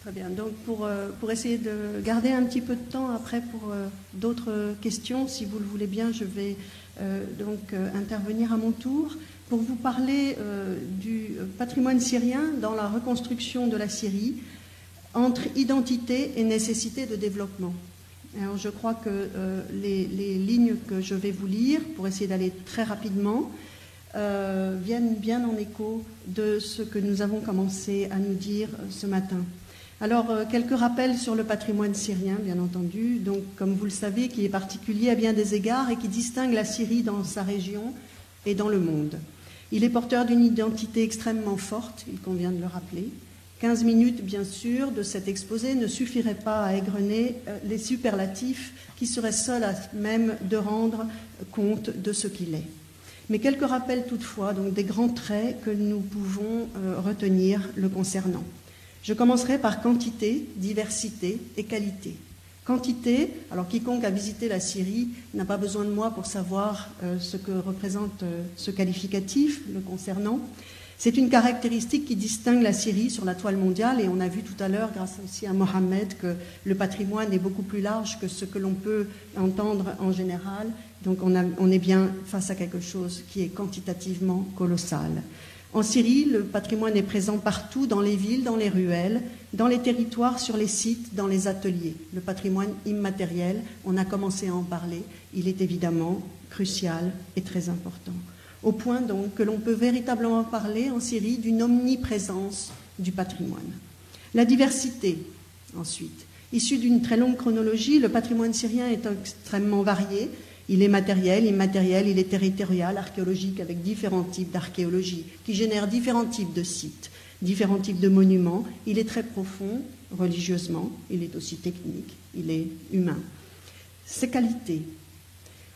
Très bien. Donc, pour essayer de garder un petit peu de temps après pour d'autres questions, si vous le voulez bien, je vais intervenir à mon tour pour vous parler du patrimoine syrien dans la reconstruction de la Syrie entre identité et nécessité de développement. Alors, je crois que les lignes que je vais vous lire, pour essayer d'aller très rapidement, viennent bien en écho de ce que nous avons commencé à nous dire ce matin. Alors, quelques rappels sur le patrimoine syrien, bien entendu, donc, comme vous le savez, qui est particulier à bien des égards et qui distingue la Syrie dans sa région et dans le monde. Il est porteur d'une identité extrêmement forte, il convient de le rappeler. 15 minutes, bien sûr, de cet exposé ne suffiraient pas à égrener les superlatifs qui seraient seuls à même de rendre compte de ce qu'il est. Mais quelques rappels toutefois, donc des grands traits que nous pouvons retenir le concernant. Je commencerai par quantité, diversité et qualité. Quantité, alors quiconque a visité la Syrie n'a pas besoin de moi pour savoir ce que représente ce qualificatif le concernant. C'est une caractéristique qui distingue la Syrie sur la toile mondiale et on a vu tout à l'heure, grâce aussi à Mohamed, que le patrimoine est beaucoup plus large que ce que l'on peut entendre en général. Donc on est bien face à quelque chose qui est quantitativement colossal. En Syrie, le patrimoine est présent partout, dans les villes, dans les ruelles, dans les territoires, sur les sites, dans les ateliers. Le patrimoine immatériel, on a commencé à en parler, il est évidemment crucial et très important. Au point donc que l'on peut véritablement parler en Syrie d'une omniprésence du patrimoine. La diversité, ensuite. Issu d'une très longue chronologie, le patrimoine syrien est extrêmement varié. Il est matériel, immatériel, il est territorial, archéologique, avec différents types d'archéologie qui génèrent différents types de sites, différents types de monuments. Il est très profond religieusement, il est aussi technique, il est humain. Ses qualités.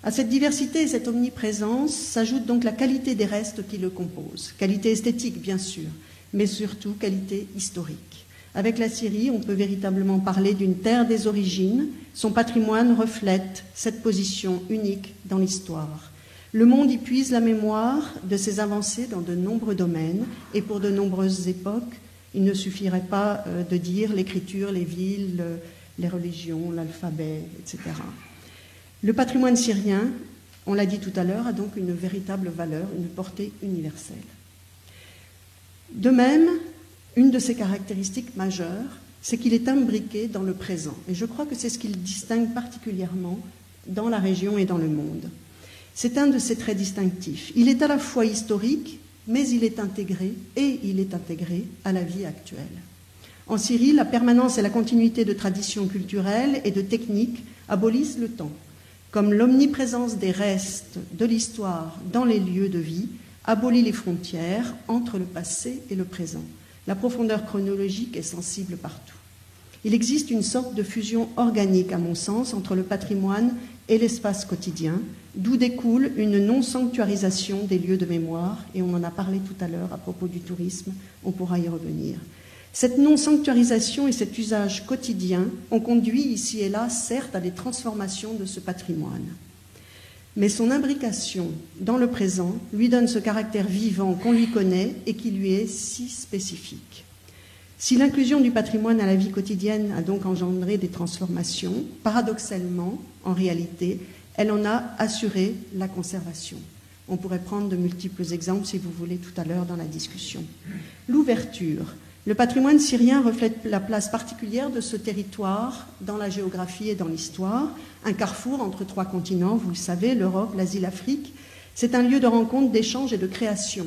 À cette diversité et cette omniprésence s'ajoute donc la qualité des restes qui le composent. Qualité esthétique, bien sûr, mais surtout qualité historique. Avec la Syrie, on peut véritablement parler d'une terre des origines. Son patrimoine reflète cette position unique dans l'histoire. Le monde y puise la mémoire de ses avancées dans de nombreux domaines et pour de nombreuses époques. Il ne suffirait pas de dire l'écriture, les villes, les religions, l'alphabet, etc. Le patrimoine syrien, on l'a dit tout à l'heure, a donc une véritable valeur, une portée universelle. De même, une de ses caractéristiques majeures, c'est qu'il est imbriqué dans le présent. Et je crois que c'est ce qui le distingue particulièrement dans la région et dans le monde. C'est un de ses traits distinctifs. Il est à la fois historique, mais il est intégré à la vie actuelle. En Syrie, la permanence et la continuité de traditions culturelles et de techniques abolissent le temps, comme l'omniprésence des restes de l'histoire dans les lieux de vie abolit les frontières entre le passé et le présent. La profondeur chronologique est sensible partout. Il existe une sorte de fusion organique, à mon sens, entre le patrimoine et l'espace quotidien, d'où découle une non-sanctuarisation des lieux de mémoire, et on en a parlé tout à l'heure à propos du tourisme, on pourra y revenir. Cette non-sanctuarisation et cet usage quotidien ont conduit ici et là, certes, à des transformations de ce patrimoine. Mais son imbrication dans le présent lui donne ce caractère vivant qu'on lui connaît et qui lui est si spécifique. Si l'inclusion du patrimoine à la vie quotidienne a donc engendré des transformations, paradoxalement, en réalité, elle en a assuré la conservation. On pourrait prendre de multiples exemples, si vous voulez, tout à l'heure dans la discussion. L'ouverture. Le patrimoine syrien reflète la place particulière de ce territoire dans la géographie et dans l'histoire. Un carrefour entre trois continents, vous le savez, l'Europe, l'Asie, l'Afrique. C'est un lieu de rencontre, d'échange et de création.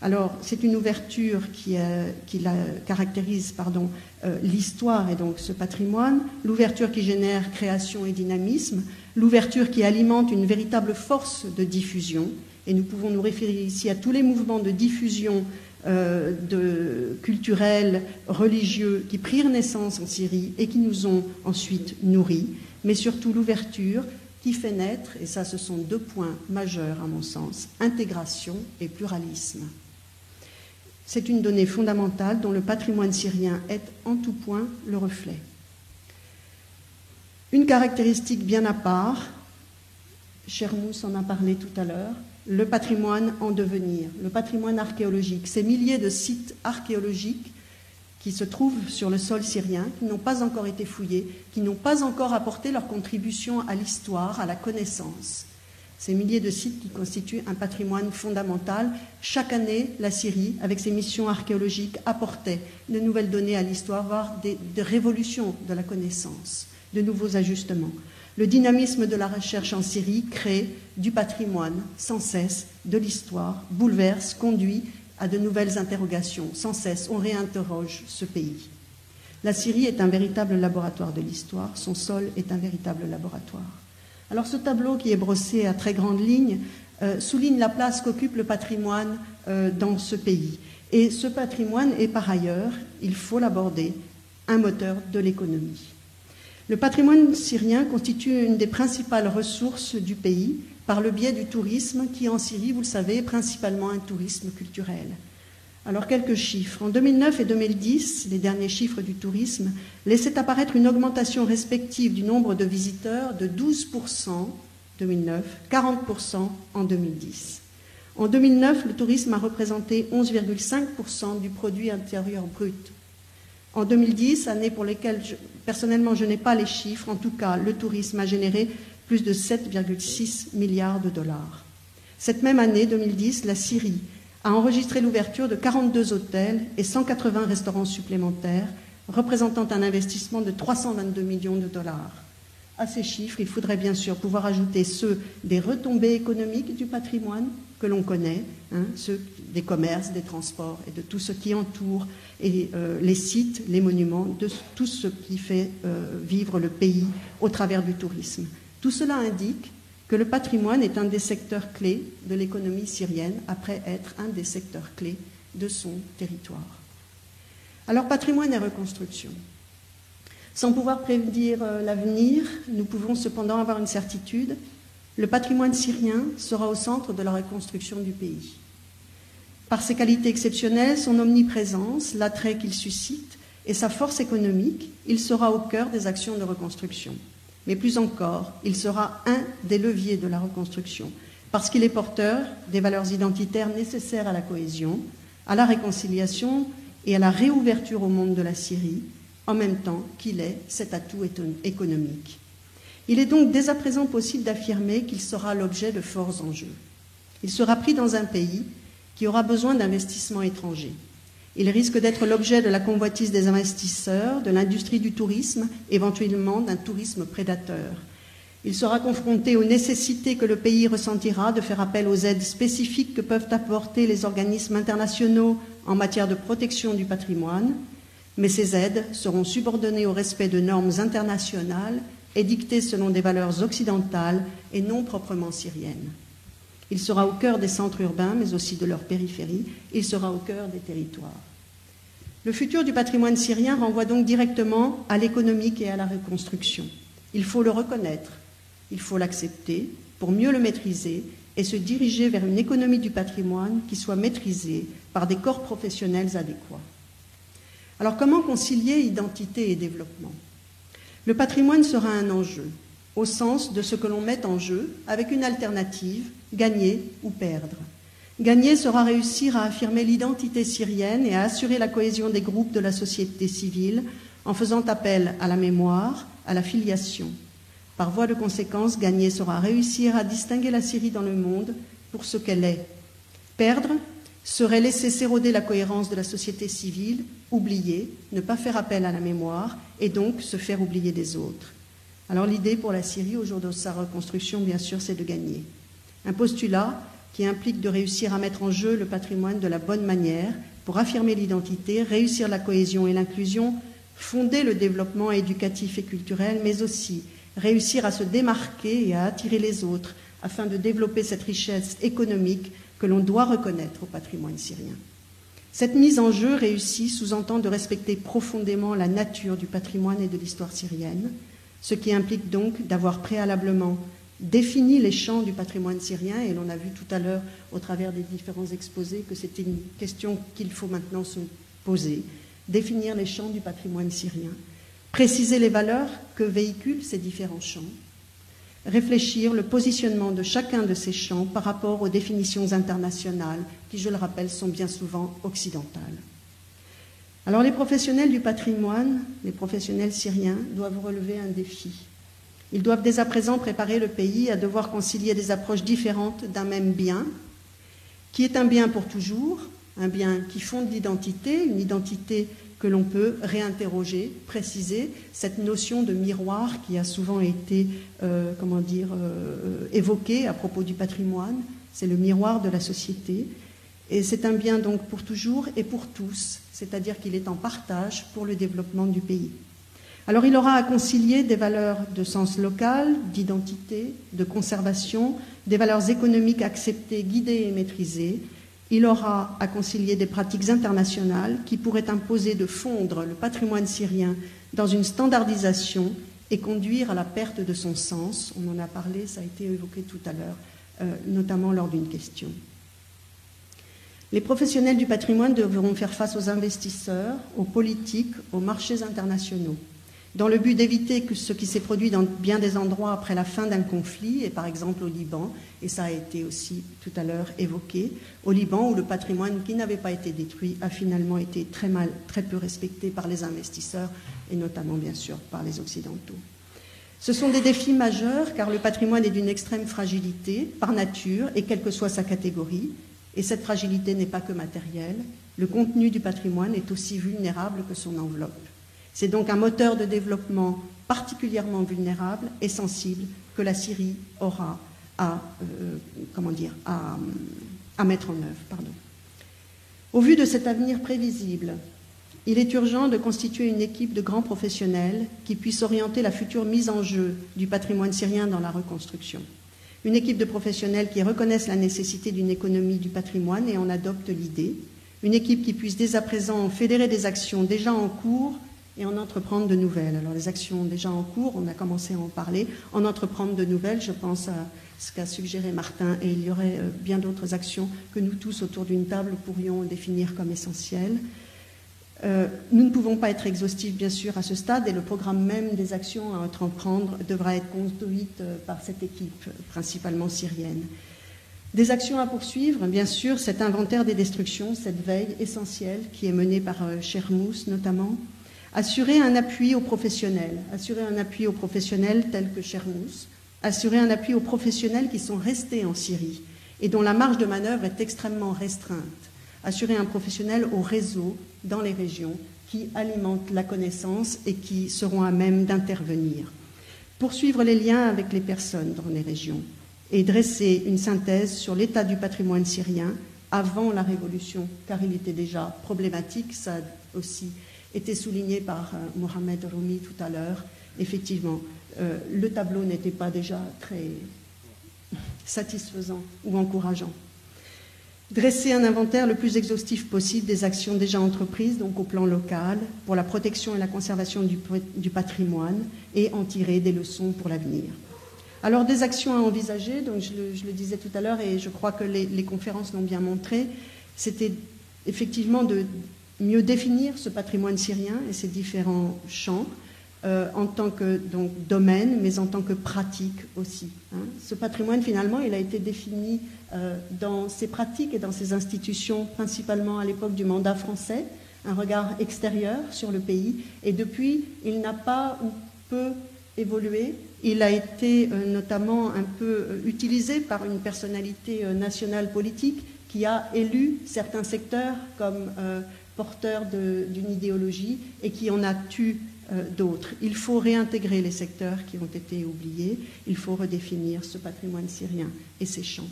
Alors, c'est une ouverture qui caractérise l'histoire et donc ce patrimoine, l'ouverture qui génère création et dynamisme, l'ouverture qui alimente une véritable force de diffusion, et nous pouvons nous référer ici à tous les mouvements de diffusion culturels, religieux, qui prirent naissance en Syrie et qui nous ont ensuite nourris, mais surtout l'ouverture qui fait naître, et ça ce sont deux points majeurs à mon sens, intégration et pluralisme. C'est une donnée fondamentale dont le patrimoine syrien est en tout point le reflet. Une caractéristique bien à part, Chermous en a parlé tout à l'heure, le patrimoine en devenir, le patrimoine archéologique. Ces milliers de sites archéologiques qui se trouvent sur le sol syrien, qui n'ont pas encore été fouillés, qui n'ont pas encore apporté leur contribution à l'histoire, à la connaissance. Ces milliers de sites qui constituent un patrimoine fondamental. Chaque année, la Syrie, avec ses missions archéologiques, apportait de nouvelles données à l'histoire, voire des révolutions de la connaissance, de nouveaux ajustements. Le dynamisme de la recherche en Syrie crée du patrimoine sans cesse, de l'histoire, bouleverse, conduit à de nouvelles interrogations. Sans cesse, on réinterroge ce pays. La Syrie est un véritable laboratoire de l'histoire, son sol est un véritable laboratoire. Alors ce tableau qui est brossé à très grandes lignes souligne la place qu'occupe le patrimoine dans ce pays. Et ce patrimoine est par ailleurs, il faut l'aborder, un moteur de l'économie. Le patrimoine syrien constitue une des principales ressources du pays par le biais du tourisme qui, en Syrie, vous le savez, est principalement un tourisme culturel. Alors, quelques chiffres. En 2009 et 2010, les derniers chiffres du tourisme laissaient apparaître une augmentation respective du nombre de visiteurs de 12% en 2009, 40% en 2010. En 2009, le tourisme a représenté 11,5% du produit intérieur brut. En 2010, année pour laquelle, personnellement, je n'ai pas les chiffres, en tout cas, le tourisme a généré plus de 7,6 milliards de dollars. Cette même année, 2010, la Syrie a enregistré l'ouverture de 42 hôtels et 180 restaurants supplémentaires, représentant un investissement de 322 millions de dollars. À ces chiffres, il faudrait bien sûr pouvoir ajouter ceux des retombées économiques du patrimoine que l'on connaît, ceux des commerces, des transports et de tout ce qui entoure et, les sites, les monuments, de tout ce qui fait vivre le pays au travers du tourisme. Tout cela indique que le patrimoine est un des secteurs clés de l'économie syrienne, après être un des secteurs clés de son territoire. Alors, patrimoine et reconstruction. Sans pouvoir prédire l'avenir, nous pouvons cependant avoir une certitude, le patrimoine syrien sera au centre de la reconstruction du pays. Par ses qualités exceptionnelles, son omniprésence, l'attrait qu'il suscite et sa force économique, il sera au cœur des actions de reconstruction. Mais plus encore, il sera un des leviers de la reconstruction, parce qu'il est porteur des valeurs identitaires nécessaires à la cohésion, à la réconciliation et à la réouverture au monde de la Syrie, en même temps qu'il est cet atout économique. Il est donc dès à présent possible d'affirmer qu'il sera l'objet de forts enjeux. Il sera pris dans un pays qui aura besoin d'investissements étrangers. Il risque d'être l'objet de la convoitise des investisseurs, de l'industrie du tourisme, éventuellement d'un tourisme prédateur. Il sera confronté aux nécessités que le pays ressentira de faire appel aux aides spécifiques que peuvent apporter les organismes internationaux en matière de protection du patrimoine, mais ces aides seront subordonnées au respect de normes internationales édictées selon des valeurs occidentales et non proprement syriennes. Il sera au cœur des centres urbains, mais aussi de leurs périphéries. Il sera au cœur des territoires. Le futur du patrimoine syrien renvoie donc directement à l'économique et à la reconstruction. Il faut le reconnaître, il faut l'accepter pour mieux le maîtriser et se diriger vers une économie du patrimoine qui soit maîtrisée par des corps professionnels adéquats. Alors, comment concilier identité et développement? Le patrimoine sera un enjeu, au sens de ce que l'on met en jeu, avec une alternative, gagner ou perdre. Gagner sera réussir à affirmer l'identité syrienne et à assurer la cohésion des groupes de la société civile en faisant appel à la mémoire, à la filiation. Par voie de conséquence, gagner sera réussir à distinguer la Syrie dans le monde pour ce qu'elle est. Perdre serait laisser s'éroder la cohérence de la société civile, oublier, ne pas faire appel à la mémoire et donc se faire oublier des autres. Alors l'idée pour la Syrie au jour de sa reconstruction, bien sûr, c'est de gagner. Un postulat qui implique de réussir à mettre en jeu le patrimoine de la bonne manière pour affirmer l'identité, réussir la cohésion et l'inclusion, fonder le développement éducatif et culturel, mais aussi réussir à se démarquer et à attirer les autres afin de développer cette richesse économique que l'on doit reconnaître au patrimoine syrien. Cette mise en jeu réussie sous-entend de respecter profondément la nature du patrimoine et de l'histoire syrienne, ce qui implique donc d'avoir préalablement défini les champs du patrimoine syrien, et l'on a vu tout à l'heure au travers des différents exposés que c'était une question qu'il faut maintenant se poser, définir les champs du patrimoine syrien, préciser les valeurs que véhiculent ces différents champs, réfléchir le positionnement de chacun de ces champs par rapport aux définitions internationales qui, je le rappelle, sont bien souvent occidentales. Alors les professionnels du patrimoine, les professionnels syriens, doivent relever un défi. Ils doivent dès à présent préparer le pays à devoir concilier des approches différentes d'un même bien, qui est un bien pour toujours, un bien qui fonde l'identité, une identité que l'on peut réinterroger, préciser, cette notion de miroir qui a souvent été évoquée à propos du patrimoine, c'est le miroir de la société. Et c'est un bien donc pour toujours et pour tous, c'est-à-dire qu'il est en partage pour le développement du pays. Alors il aura à concilier des valeurs de sens local, d'identité, de conservation, des valeurs économiques acceptées, guidées et maîtrisées. Il aura à concilier des pratiques internationales qui pourraient imposer de fondre le patrimoine syrien dans une standardisation et conduire à la perte de son sens. On en a parlé, ça a été évoqué tout à l'heure, notamment lors d'une question. Les professionnels du patrimoine devront faire face aux investisseurs, aux politiques, aux marchés internationaux, dans le but d'éviter que ce qui s'est produit dans bien des endroits après la fin d'un conflit, et par exemple au Liban, et ça a été aussi tout à l'heure évoqué, au Liban où le patrimoine qui n'avait pas été détruit a finalement été très peu respecté par les investisseurs, et notamment bien sûr par les Occidentaux. Ce sont des défis majeurs car le patrimoine est d'une extrême fragilité par nature et quelle que soit sa catégorie. Et cette fragilité n'est pas que matérielle. Le contenu du patrimoine est aussi vulnérable que son enveloppe. C'est donc un moteur de développement particulièrement vulnérable et sensible que la Syrie aura à mettre en œuvre. Au vu de cet avenir prévisible, il est urgent de constituer une équipe de grands professionnels qui puisse orienter la future mise en jeu du patrimoine syrien dans la reconstruction. Une équipe de professionnels qui reconnaissent la nécessité d'une économie du patrimoine et en adoptent l'idée. Une équipe qui puisse dès à présent fédérer des actions déjà en cours et en entreprendre de nouvelles. Alors les actions déjà en cours, on a commencé à en parler. En entreprendre de nouvelles, je pense à ce qu'a suggéré Martin, et il y aurait bien d'autres actions que nous tous autour d'une table pourrions définir comme essentielles. Nous ne pouvons pas être exhaustifs, bien sûr, à ce stade, et le programme même des actions à entreprendre devra être conduite par cette équipe, principalement syrienne. Des actions à poursuivre, bien sûr, cet inventaire des destructions, cette veille essentielle qui est menée par Chermous notamment. Assurer un appui aux professionnels tels que Chermous, assurer un appui aux professionnels qui sont restés en Syrie et dont la marge de manœuvre est extrêmement restreinte. Assurer un professionnel au réseau dans les régions qui alimentent la connaissance et qui seront à même d'intervenir. Poursuivre les liens avec les personnes dans les régions et dresser une synthèse sur l'état du patrimoine syrien avant la révolution, car il était déjà problématique, ça a aussi été souligné par Mohamed Roumi tout à l'heure. Effectivement, le tableau n'était pas déjà très satisfaisant ou encourageant. Dresser un inventaire le plus exhaustif possible des actions déjà entreprises, donc au plan local, pour la protection et la conservation du patrimoine, et en tirer des leçons pour l'avenir. Alors, des actions à envisager, donc je le disais tout à l'heure, et je crois que les conférences l'ont bien montré, c'était effectivement de mieux définir ce patrimoine syrien et ses différents champs, en tant que donc, domaine, mais en tant que pratique aussi. Ce patrimoine, finalement, il a été défini dans ses pratiques et dans ses institutions, principalement à l'époque du mandat français, un regard extérieur sur le pays, et depuis, il n'a pas ou peu évolué. Il a été notamment un peu utilisé par une personnalité nationale politique qui a élu certains secteurs comme porteurs d'une idéologie et qui en a tué d'autres. Il faut réintégrer les secteurs qui ont été oubliés, il faut redéfinir ce patrimoine syrien et ses champs.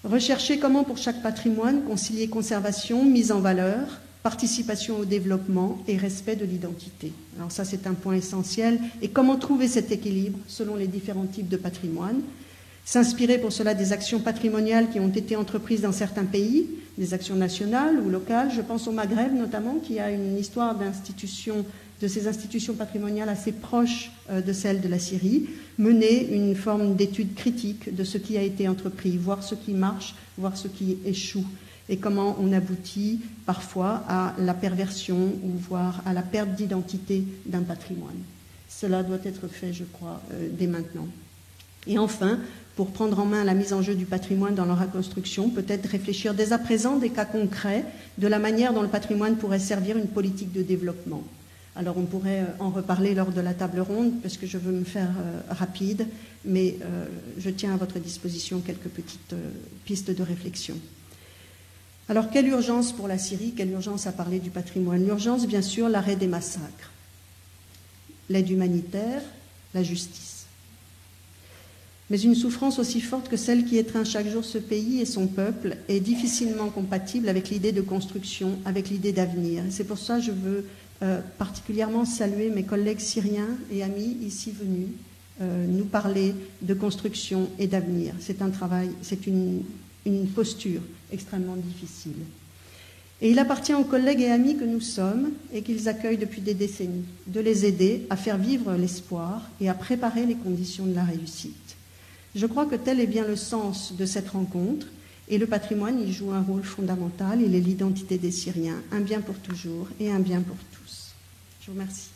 Rechercher comment pour chaque patrimoine concilier conservation, mise en valeur, participation au développement et respect de l'identité. Alors ça c'est un point essentiel. Et comment trouver cet équilibre selon les différents types de patrimoine? S'inspirer pour cela des actions patrimoniales qui ont été entreprises dans certains pays, des actions nationales ou locales. Je pense au Maghreb notamment, qui a une histoire de ces institutions patrimoniales assez proche de celle de la Syrie, mener une forme d'étude critique de ce qui a été entrepris, voir ce qui marche, voir ce qui échoue, et comment on aboutit parfois à la perversion ou voire à la perte d'identité d'un patrimoine. Cela doit être fait, je crois, dès maintenant. Et enfin, pour prendre en main la mise en jeu du patrimoine dans leur reconstruction, peut-être réfléchir dès à présent des cas concrets de la manière dont le patrimoine pourrait servir une politique de développement. Alors on pourrait en reparler lors de la table ronde, parce que je veux me faire rapide, mais je tiens à votre disposition quelques petites pistes de réflexion. Alors quelle urgence pour la Syrie, quelle urgence à parler du patrimoine? L'urgence, bien sûr, l'arrêt des massacres, l'aide humanitaire, la justice. Mais une souffrance aussi forte que celle qui étreint chaque jour ce pays et son peuple est difficilement compatible avec l'idée de construction, avec l'idée d'avenir. C'est pour ça que je veux particulièrement saluer mes collègues syriens et amis ici venus nous parler de construction et d'avenir. C'est un travail, c'est une posture extrêmement difficile. Et il appartient aux collègues et amis que nous sommes et qu'ils accueillent depuis des décennies, de les aider à faire vivre l'espoir et à préparer les conditions de la réussite. Je crois que tel est bien le sens de cette rencontre, et le patrimoine y joue un rôle fondamental. Il est l'identité des Syriens, un bien pour toujours et un bien pour tous. Je vous remercie.